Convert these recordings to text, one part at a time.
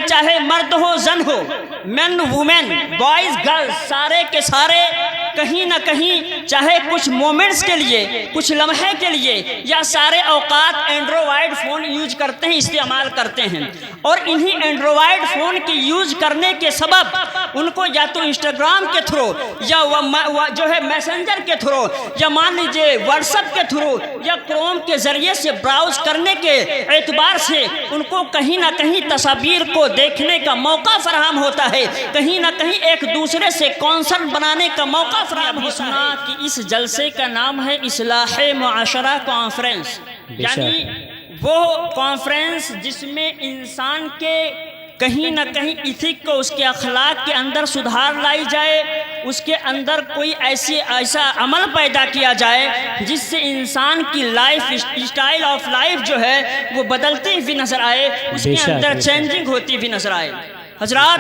چاہے مرد ہو زن ہو، مین وومین، بوائز گرلز، سارے کے سارے کہیں نہ کہیں چاہے کچھ مومنٹس کے لیے، کچھ لمحے کے لیے، یا سارے اوقات اینڈرائڈ فون یوز کرتے ہیں، استعمال کرتے ہیں۔ اور انہی اینڈرائڈ فون کی یوز کرنے کے سبب ان کو یا تو انسٹاگرام کے تھرو، یا جو ہے میسنجر کے تھرو، یا مان لیجیے واٹس ایپ کے تھرو، یا کروم کے ذریعے سے براؤز کرنے کے اعتبار سے ان کو کہیں نہ کہیں تصاویر کو دیکھنے کا موقع فراہم ہوتا ہے، کہیں نہ کہیں ایک دوسرے سے کانسرٹ بنانے کا موقع فراہم ہوتا ہے۔ کہ اس جلسے کا نام ہے اصلاح معاشرہ کانفرنس، یعنی وہ کانفرنس جس میں انسان کے کہیں نہ کہیں ایتھک کو، اس کے اخلاق کے اندر سدھار لائی جائے، اس کے اندر کوئی ایسا عمل پیدا کیا جائے جس سے انسان کی لائف اسٹائل آف لائف جو ہے وہ بدلتی ہوئی نظر آئے، اس کے اندر چینجنگ ہوتی ہوئی نظر آئے۔ حضرات،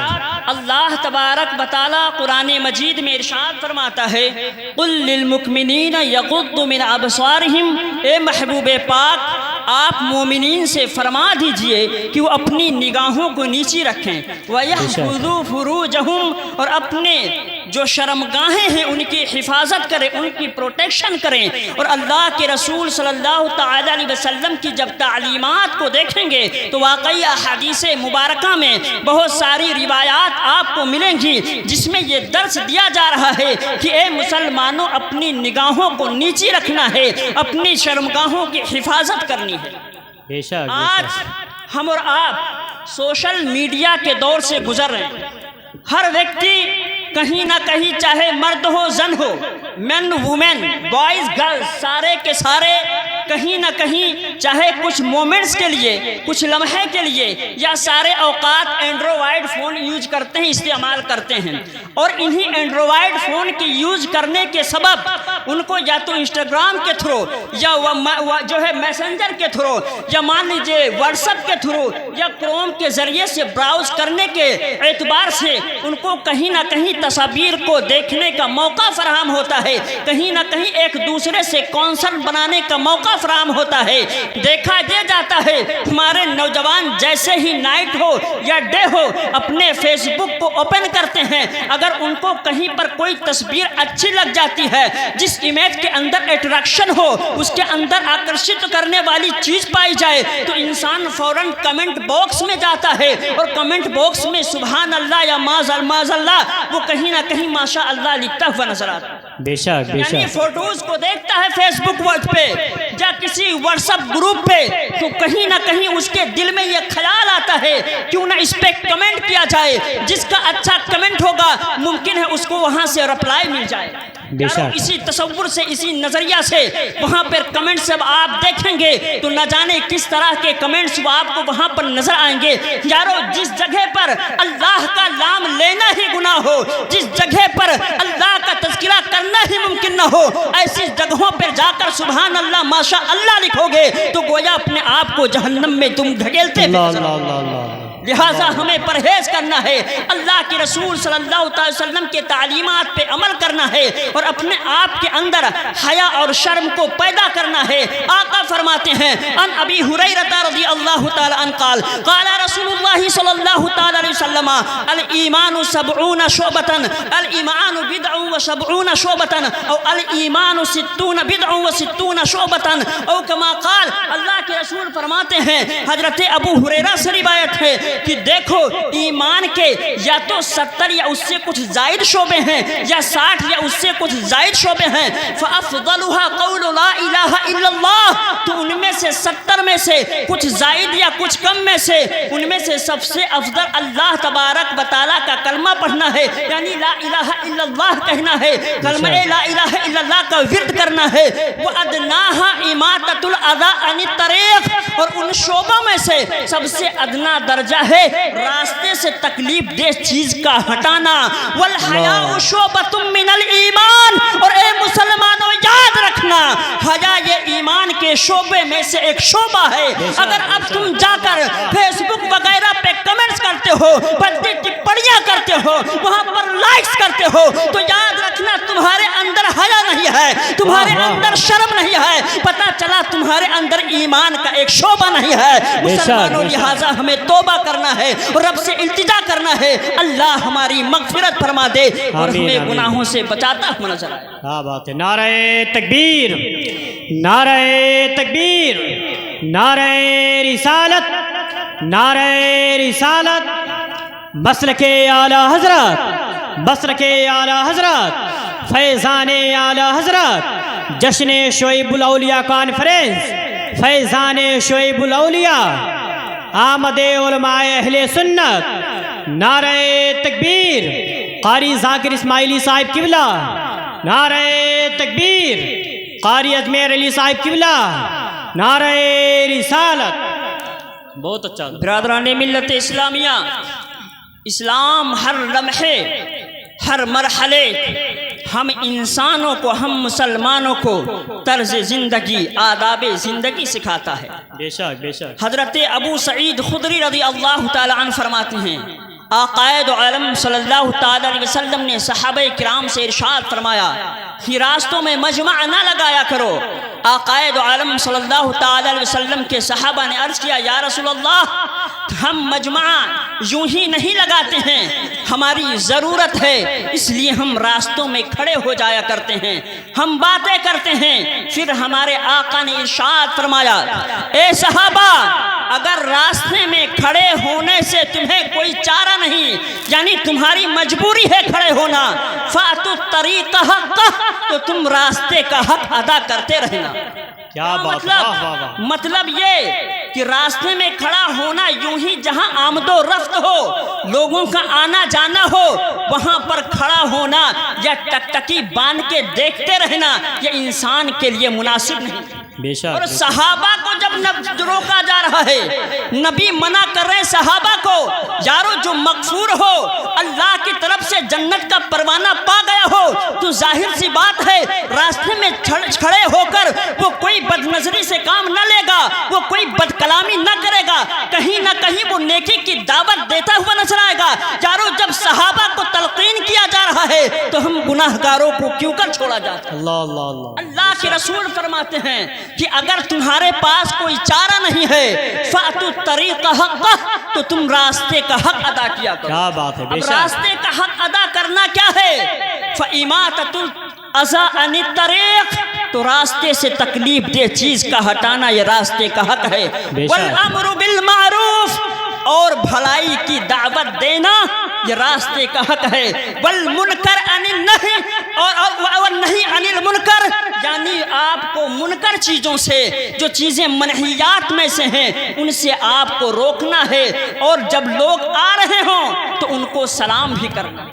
اللہ تبارک و تعالی قرآن مجید میں ارشاد فرماتا ہے، قل للمؤمنین یغضوا من ابصارہم، اے محبوب پاک آپ مومنین سے فرما دیجئے کہ وہ اپنی نگاہوں کو نیچی رکھیں، وَيَحْفَظُوا فُرُوجَهُمْ، اور اپنے جو شرمگاہیں ہیں ان کی حفاظت کریں، ان کی پروٹیکشن کریں۔ اور اللہ کے رسول صلی اللہ تعالی علیہ وسلم کی جب تعلیمات کو دیکھیں گے تو واقعی احادیث مبارکہ میں بہت ساری روایات آپ کو ملیں گی جس میں یہ درس دیا جا رہا ہے کہ اے مسلمانوں، اپنی نگاہوں کو نیچی رکھنا ہے، اپنی شرمگاہوں کی حفاظت کرنی ہے۔ آج ہم اور آپ سوشل میڈیا کے دور سے گزر رہے ہیں۔ ہر ویکتی کہیں نہ کہیں چاہے مرد ہو زن ہو، مین وومین، بوائز گرلز، سارے کے سارے کہیں نہ کہیں چاہے کچھ مومنٹس کے لیے، کچھ لمحے کے لیے، یا سارے اوقات اینڈرائڈ فون یوز کرتے ہیں، استعمال کرتے ہیں۔ اور انہی اینڈرائڈ فون کی یوز کرنے کے سبب ان کو یا تو انسٹاگرام کے تھرو، یا جو ہے میسنجر کے تھرو، یا مان لیجیے واٹس ایپ کے تھرو، یا کروم کے ذریعے سے براؤز کرنے کے اعتبار سے ان کو کہیں نہ کہیں تصاویر کو دیکھنے کا موقع فراہم ہوتا ہے، کہیں نہ کہیں ایک دوسرے سے کانسرٹ بنانے کا موقع فراہم ہوتا ہے۔ دیکھا یہ جاتا ہے ہمارے نوجوان جیسے ہی نائٹ ہو یا ڈے ہو اپنے فیس بک کو اوپن کرتے ہیں، اگر ان کو کہیں پر کوئی تصویر اچھی لگ جاتی ہے، جس امیج کے اندر اٹریکشن ہو، اس کے اندر آکرشت کرنے والی چیز پائی جائے، تو انسان فوراً کمنٹ باکس میں جاتا ہے، اور کمنٹ باکس میں سبحان اللہ یا معاذ اللہ وہ کہیں نہ کہیں ماشاء اللہ لکھتا ہوا نظر آتا ہے۔ بے شک بے یعنی شک فوٹوز کو دیکھتا ہے فیس بک پہ یا کسی واٹس ایپ گروپ پہ، تو کہیں نہ کہیں اس کے دل میں یہ خیال آتا ہے کیوں نہ اس پہ کمنٹ کیا جائے، جس کا اچھا کمنٹ ہوگا ممکن ہے اس کو وہاں سے رپلائی مل جائے۔ اسی تصور سے، اسی نظریہ سے وہاں پر کمنٹس جب آپ دیکھیں گے تو نہ جانے کس طرح کے کمنٹس وہ آپ کو وہاں پر نظر آئیں گے۔ یارو، جس جگہ پر اللہ کا نام لینا ہی گناہ ہو، جس جگہ پر اللہ کا تذکرہ کرنا ہی ممکن نہ ہو، ایسی جگہوں پر جا کر سبحان اللہ ماشاء اللہ لکھو گے تو گویا اپنے آپ کو جہنم میں تم دھکیلتے ہوئے۔ لہٰذا ہمیں پرہیز کرنا ہے، اللہ کے رسول صلی اللہ علیہ وسلم کے تعلیمات پہ عمل کرنا ہے، اور اپنے آپ کے اندر حیا اور شرم کو پیدا کرنا ہے۔ آقا فرماتے ہیں، ان ابی ہریرہ رضی اللہ تعالی عنہ قال قال رسول اللہ صلی اللہ تعالی علیہ وسلم الایمان 70 شعبۃ، الایمان 70 شعبۃ، او الایمان 60 شعبۃ، او کما قال، اللہ کے رسول فرماتے ہیں، حضرت ابو ہریرہ سے روایت ہے کہ دیکھو، ایمان کے یا تو 70 یا اس سے کچھ زائد شعبے ہیں، یا 60 یا اس سے کچھ زائد شعبے ہیں۔ فَأَفْضَلُهَا قَوْلُ لَا إِلَهَ إِلَّا اللَّهُ، تو ان میں سے 70 میں سے کچھ زائد یا کچھ کم میں سے ان میں سے سب سے افضل اللہ تبارک و تعالیٰ کا کلمہ پڑھنا ہے، یعنی لا الہ الا اللہ کہنا ہے، کلمہ لا الہ الا اللہ کا ورد کرنا ہے۔ وَأَدْنَاهَا إِمَاطَةُ الْأَذَىٰ عَنِ الطَّرِيقِ، اور ان شعبوں میں سے سب سے ادنا درجہ ہے راستے سے تکلیف دہ چیز کا ہٹانا۔ والحیاء شعبۃ من الایمان، اور اے مسلمانوں یاد رکھنا، حیا یہ ایمان کے شعبے میں سے ایک شعبہ ہے۔ اگر اب تم جا کر فیس بک وغیرہ پہ کمنٹس کرتے ہو، بھدی ٹپڑیاں کرتے ہو، وہاں پر لائکس کرتے ہو، تو یاد رکھنا تمہارے اندر حیا نہیں ہے، تمہارے اندر شرم نہیں ہے، پتہ چلا تمہارے اندر ایمان کا ایک شعبہ نہیں ہے۔ مسلمانوں لہٰذا ہمیں توبہ کرنا ہے اور رب سے التجا کرنا ہے، اللہ ہماری مغفرت فرما دے اور ہمیں گناہوں سے بچاتا ہوا نظر آئے۔ کیا بات ہے، نعرہ تکبیر، نعرہ تکبیر، نعرہ رسالت، نعرہ رسالت، مسلک اعلی حضرت، مسلک اعلی حضرت، فیضان اعلی حضرت، جشن شعیب الاولیاء کانفرنس، فیضان شعیب الاولیاء، آمد علماء اہل سنت، نعرہ تکبیر، قاری ذاکر اسماعیلی صاحب قبلہ، نعرہ تکبیر، قاری اجمیر علی صاحب قبلہ، نعرہ رسالت۔ بہت اچھا برادران ملت اسلامیہ، اسلام ہر لمحے، ہر مرحلے ہم انسانوں کو، ہم مسلمانوں کو طرز زندگی، آداب زندگی سکھاتا ہے۔ بے شک بے شک۔ حضرت ابو سعید خدری رضی اللہ تعالی عنہ فرماتے ہیں، آقائد عالم صلی اللہ تعالی علیہ وسلم نے صحابہ کرام سے ارشاد فرمایا کہ راستوں میں مجمع نہ لگایا کرو۔ آقائد عالم صلی اللہ تعالی علیہ وسلم کے صحابہ نے عرض کیا، یا رسول اللہ، ہم مجمع یوں ہی نہیں لگاتے ہیں، ہماری ضرورت ہے، اس لیے ہم راستوں میں کھڑے ہو جایا کرتے ہیں، ہم باتیں کرتے ہیں۔ پھر ہمارے آقا نے ارشاد فرمایا، اے صحابہ، اگر راستے میں کھڑے ہونے سے تمہیں کوئی چارہ نہیں، یعنی تمہاری مجبوری ہے کھڑے ہونا، فَأْتُوا الطَّرِيقَ حَقَّهُ، تو تم راستے کا حق ادا کرتے رہنا۔ کیا بات ہے، مطلب یہ کہ راستے میں کھڑا ہونا یوں ہی جہاں آمد و رفت ہو، لوگوں کا آنا جانا ہو، وہاں پر کھڑا ہونا یا ٹکٹکی باندھ کے دیکھتے رہنا یہ انسان کے لیے مناسب نہیں۔ بے شک۔ اور صحابہ کو جب روکا جا رہا ہے، نبی منع کر رہے صحابہ کو، یارو جو مغفور ہو، اللہ کی طرف سے جنت کا پروانہ پا گیا ہو، تو ظاہر سی بات ہے راستے میں کھڑے ہو کر وہ کوئی بد نظری سے کام نہ لے گا، وہ کوئی بد کلامی نہ کرے گا، کہیں نہ کہیں وہ نیکی کی دعوت دیتا ہوا نظر آئے گا۔ یارو جب صحابہ کو تلقین کیا جا رہا ہے تو ہم گناہ گاروں کو کیوں کر چھوڑا جاتا ہے؟ اللہ اللہ اللہ۔ اللہ کے رسول فرماتے ہیں کہ اگر تمہارے پاس کوئی چارہ نہیں ہے، فَأْتُوا الطَّرِيقَ حَقَّهُ، تو تم راستے کا حق ادا کیا کرو۔ کیا بات ہے، بے اب شک۔ راستے کا حق ادا کرنا کیا ہے؟ فَإِمَاطَةُ الْأَذَىٰ عَنِ الطَّرِيقِ، تو راستے سے تکلیف دہ چیز کا ہٹانا یہ راستے کا حق ہے۔ بے شک۔ وَالْأَمْرُ بِالْمَعْرُوفِ، اور بھلائی کی دعوت دینا یہ راستے کا حق ہے۔ وَالْمُنْكَرْ عَنِ النَّهِي، اور نہی عن المنکر، یعنی آپ کو منکر چیزوں سے، جو چیزیں منہیات میں سے ہیں، ان سے آپ کو روکنا ہے، اور جب لوگ آ رہے ہوں تو ان کو سلام بھی کرنا۔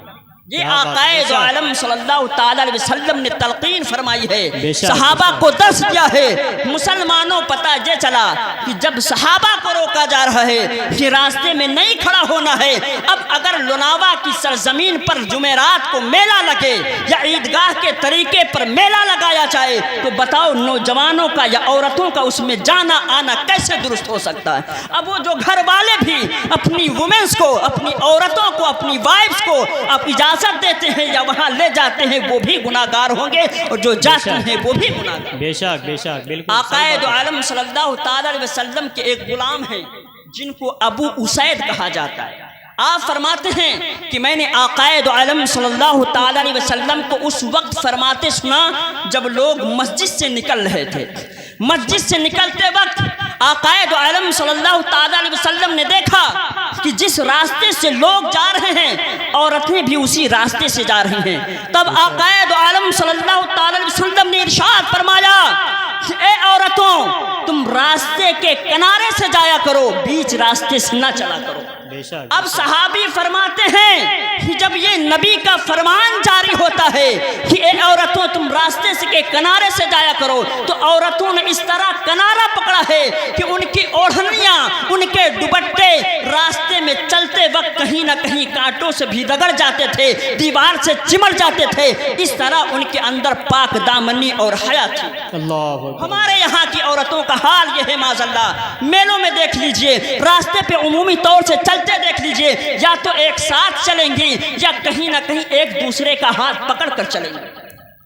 یہ آقائد عالم صلی اللہ تعالی علیہ وسلم نے تلقین فرمائی ہے، صحابہ کو درس دیا ہے۔ مسلمانوں پتہ یہ چلا کہ جب صحابہ کو روکا جا رہا ہے کہ راستے میں نہیں کھڑا ہونا ہے، اب اگر لوناوا کی سرزمین پر جمعرات کو میلہ لگے یا عیدگاہ کے طریقے پر میلہ لگایا جائے تو بتاؤ نوجوانوں کا یا عورتوں کا اس میں جانا آنا کیسے درست ہو سکتا ہے؟ اب وہ جو گھر والے بھی اپنی وومنس کو، اپنی عورتوں کو، اپنی وائفز کو اب اجازت دیتے ہیں یا وہاں لے جاتے ہیں، وہ بھی گناہگار ہوں گے، اور جو جاتے ہیں وہ بھی گناہگار۔ بے شک بے شک، بالکل۔ آقائد عالم صلی اللہ تعالی علیہ وسلم کے ایک غلام ہیں جن کو ابو اسید کہا جاتا ہے۔ آپ فرماتے ہیں کہ میں نے آقائد عالم صلی اللہ تعالی علیہ وسلم کو اس وقت فرماتے سنا جب لوگ مسجد سے نکل رہے تھے۔ مسجد سے نکلتے وقت آقائد عالم صلی اللہ تعالی علیہ وسلم نے دیکھا کہ جس راستے سے لوگ جا رہے ہیں عورتیں بھی اسی راستے سے جا رہی ہیں۔ تب آقائد عالم صلی اللہ تعالی علیہ وسلم نے ارشاد فرمایا، اے عورتوں، تم راستے کے کنارے سے جایا کرو، بیچ راستے سے نہ چلا کرو۔ اب صحابی فرماتے ہیں کہ جب یہ نبی کا فرمان جاری ہوتا ہے کہ اے عورتوں تم راستے سے کے کنارے سے جایا کرو، تو عورتوں نے اس طرح کنارہ پکڑا ہے کہ ان کی اوڑھنیاں، ان کے دوپٹے راستے میں چلتے وقت کہیں نہ کہیں کانٹوں سے بھی رگڑ جاتے تھے، دیوار سے چمٹ جاتے تھے۔ اس طرح ان کے اندر پاک دامنی اور حیا تھی۔ ہمارے یہاں کی عورتوں کا حال یہ ہے، معاذ اللہ، میلوں میں دیکھ لیجئے، راستے پہ عمومی طور سے چلتے دیکھ لیجئے، لیجئے یا تو ایک ساتھ چلیں گی یا کہیں نہ کہیں ایک دوسرے کا ہاتھ پکڑ کر چلیں گے۔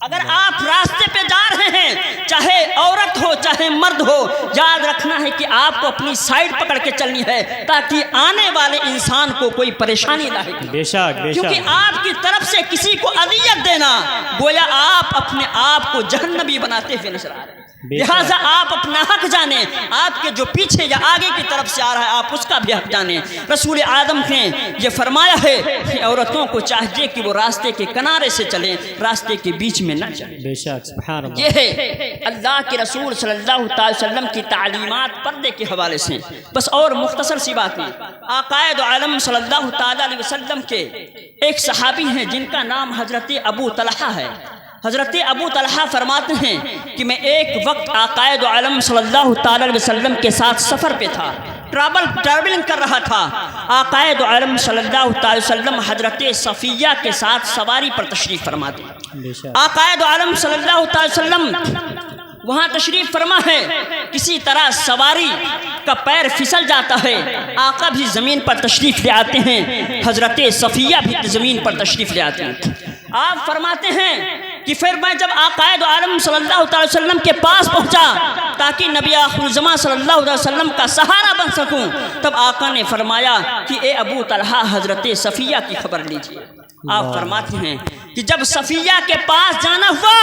اگر آپ راستے پہ جا رہے ہیں، چاہے عورت ہو چاہے مرد ہو، یاد رکھنا ہے کہ آپ کو اپنی سائیڈ پکڑ کے چلنی ہے تاکہ آنے والے انسان کو کوئی پریشانی نہ ہو۔ بے شک بے کیونکہ شک آپ کی طرف سے کسی کو اذیت دینا گویا آپ اپنے آپ کو جہنمی بناتے ہوئے نظر آ رہے ہیں۔ بے شک۔ لہٰذا آپ اپنا حق جانیں، آپ کے جو پیچھے یا آگے کی طرف سے آ رہا ہے آپ اس کا بھی حق جانیں۔ رسول اعظم نے یہ فرمایا ہے کہ عورتوں کو چاہیے کہ وہ راستے کے کنارے سے چلیں، راستے کے بیچ میں نہ چلیں۔ بے شک سبحان اللہ۔ یہ ہے اللہ کے رسول صلی اللہ تعالی وسلم کی تعلیمات پردے کے حوالے سے۔ بس اور مختصر سی بات ہے، آقائے دو عالم صلی اللہ تعالی علیہ وسلم کے ایک صحابی ہیں جن کا نام حضرت ابو طلحہ ہے۔ حضرت ابو طلحہ فرماتے ہیں کہ میں ایک وقت آقائے دو عالم صلی اللہ تعالی علیہ وسلم کے ساتھ سفر پہ تھا، ٹریولنگ کر رہا تھا۔ آقائے دو عالم صلی اللہ تعالی وسلم حضرت صفیہ کے ساتھ سواری پر تشریف فرماتے ہیں۔ بے شک آقائے دو عالم صلی اللہ تعالی وسلم وہاں تشریف فرما ہے، کسی طرح سواری کا پیر پھسل جاتا ہے، آقا بھی زمین پر تشریف لے آتے ہیں، حضرت صفیہ بھی زمین پر تشریف لے آتے ہیں۔ آپ فرماتے ہیں کہ پھر میں جب آقائے دو عالم صلی اللہ تعالی وسلم کے پاس پہنچا تاکہ نبی آخر الزمان صلی اللہ علیہ وسلم کا سہارا بن سکوں، تب آقا نے فرمایا کہ اے ابو طلحہ حضرت صفیہ کی خبر لیجیے۔ آپ فرماتے ہیں کہ جب صفیہ کے پاس جانا ہوا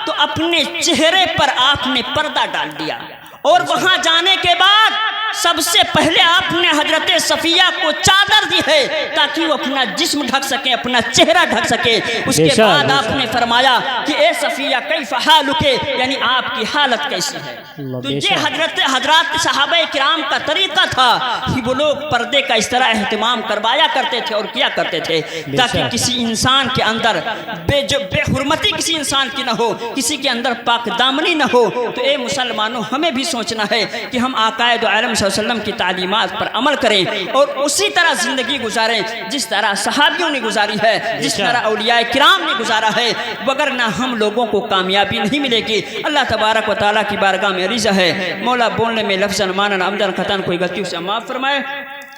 تو اپنے چہرے پر آپ نے پردہ ڈال دیا، اور وہاں جانے کے بعد سب سے پہلے آپ نے حضرت صفیہ کو چادر دی ہے تاکہ وہ اپنا جسم ڈھک سکے، اپنا چہرہ ڈھک سکے۔ اس کے بعد آپ نے فرمایا کہ اے صفیہ کیف حالک، یعنی آپ کی حالت کیسی ہے۔ تو یہ حضرات صحابہ کرام کا طریقہ تھا کہ وہ لوگ پردے کا اس طرح اہتمام کروایا کرتے تھے اور کیا کرتے تھے تاکہ کسی انسان کے اندر بے حرمتی کسی انسان کی نہ ہو، کسی کے اندر پاک دامنی نہ ہو۔ تو اے مسلمانوں، ہمیں بھی سوچنا ہے کہ ہم آقائے دو عالم صلی اللہ علیہ وسلم کی تعلیمات پر عمل کریں اور اسی طرح زندگی گزاریں جس طرح صحابیوں نے گزاری ہے، جس طرح اولیاء کرام نے گزارا ہے، وگرنہ ہم لوگوں کو کامیابی نہیں ملے گی۔ اللہ تبارک و تعالیٰ کی بارگاہ میں عریض ہے، مولا بولنے میں لفظاً مانن عمدن خطاً کوئی غلطی سے معاف فرمائے۔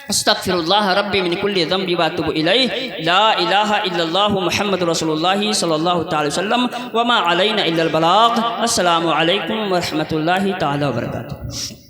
استغفر اللہ ربی من کل ذنب واتوب الیہ، لا الہ الا اللہ محمد رسول اللہ صلی اللہ تعالی وسلم، وما علینا الا البلاغ۔ السلام علیکم ورحمۃ اللہ تعالی وبرکاتہ۔